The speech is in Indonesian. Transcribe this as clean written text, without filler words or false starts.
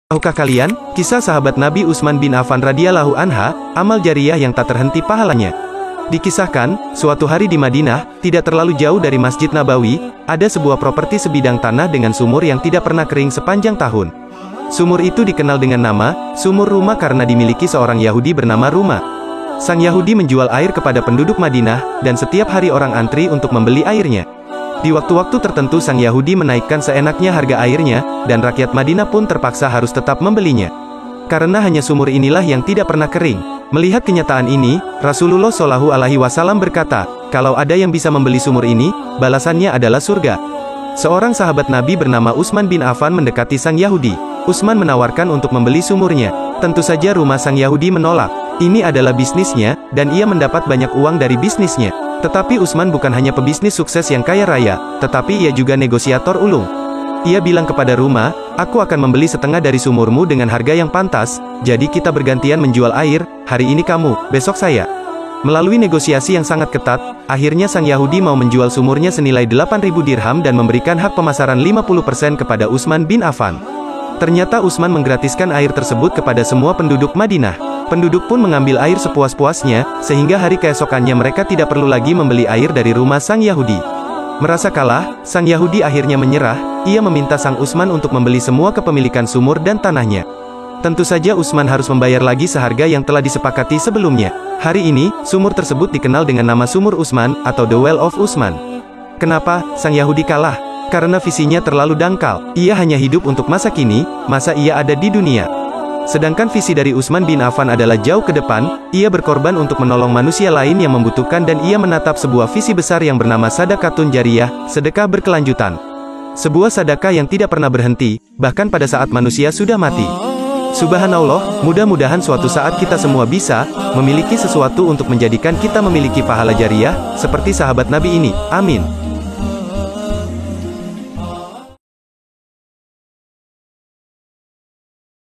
Tahukah kalian, kisah sahabat Nabi Utsman bin Affan radhiyallahu anha, amal jariyah yang tak terhenti pahalanya. Dikisahkan, suatu hari di Madinah, tidak terlalu jauh dari Masjid Nabawi, ada sebuah properti sebidang tanah dengan sumur yang tidak pernah kering sepanjang tahun. Sumur itu dikenal dengan nama, Sumur Ruma karena dimiliki seorang Yahudi bernama Ruma. Sang Yahudi menjual air kepada penduduk Madinah, dan setiap hari orang antri untuk membeli airnya. Di waktu-waktu tertentu sang Yahudi menaikkan seenaknya harga airnya, dan rakyat Madinah pun terpaksa harus tetap membelinya. Karena hanya sumur inilah yang tidak pernah kering. Melihat kenyataan ini, Rasulullah Shallallahu Alaihi Wasallam berkata, kalau ada yang bisa membeli sumur ini, balasannya adalah surga. Seorang sahabat Nabi bernama Utsman bin Affan mendekati sang Yahudi. Utsman menawarkan untuk membeli sumurnya. Tentu saja rumah sang Yahudi menolak. Ini adalah bisnisnya, dan ia mendapat banyak uang dari bisnisnya. Tetapi Utsman bukan hanya pebisnis sukses yang kaya raya, tetapi ia juga negosiator ulung. Ia bilang kepada Ruma, aku akan membeli setengah dari sumurmu dengan harga yang pantas, jadi kita bergantian menjual air, hari ini kamu, besok saya. Melalui negosiasi yang sangat ketat, akhirnya sang Yahudi mau menjual sumurnya senilai 8.000 dirham dan memberikan hak pemasaran 50% kepada Utsman bin Affan. Ternyata Utsman menggratiskan air tersebut kepada semua penduduk Madinah. Penduduk pun mengambil air sepuas-puasnya, sehingga hari keesokannya mereka tidak perlu lagi membeli air dari rumah sang Yahudi. Merasa kalah, sang Yahudi akhirnya menyerah, ia meminta sang Utsman untuk membeli semua kepemilikan sumur dan tanahnya. Tentu saja Utsman harus membayar lagi seharga yang telah disepakati sebelumnya. Hari ini, sumur tersebut dikenal dengan nama Sumur Utsman, atau The Well of Utsman. Kenapa sang Yahudi kalah? Karena visinya terlalu dangkal. Ia hanya hidup untuk masa kini, masa ia ada di dunia. Sedangkan visi dari Utsman bin Affan adalah jauh ke depan, ia berkorban untuk menolong manusia lain yang membutuhkan dan ia menatap sebuah visi besar yang bernama Sadaqatun Jariyah, sedekah berkelanjutan. Sebuah sedekah yang tidak pernah berhenti, bahkan pada saat manusia sudah mati. Subhanallah, mudah-mudahan suatu saat kita semua bisa memiliki sesuatu untuk menjadikan kita memiliki pahala jariyah, seperti sahabat Nabi ini. Amin.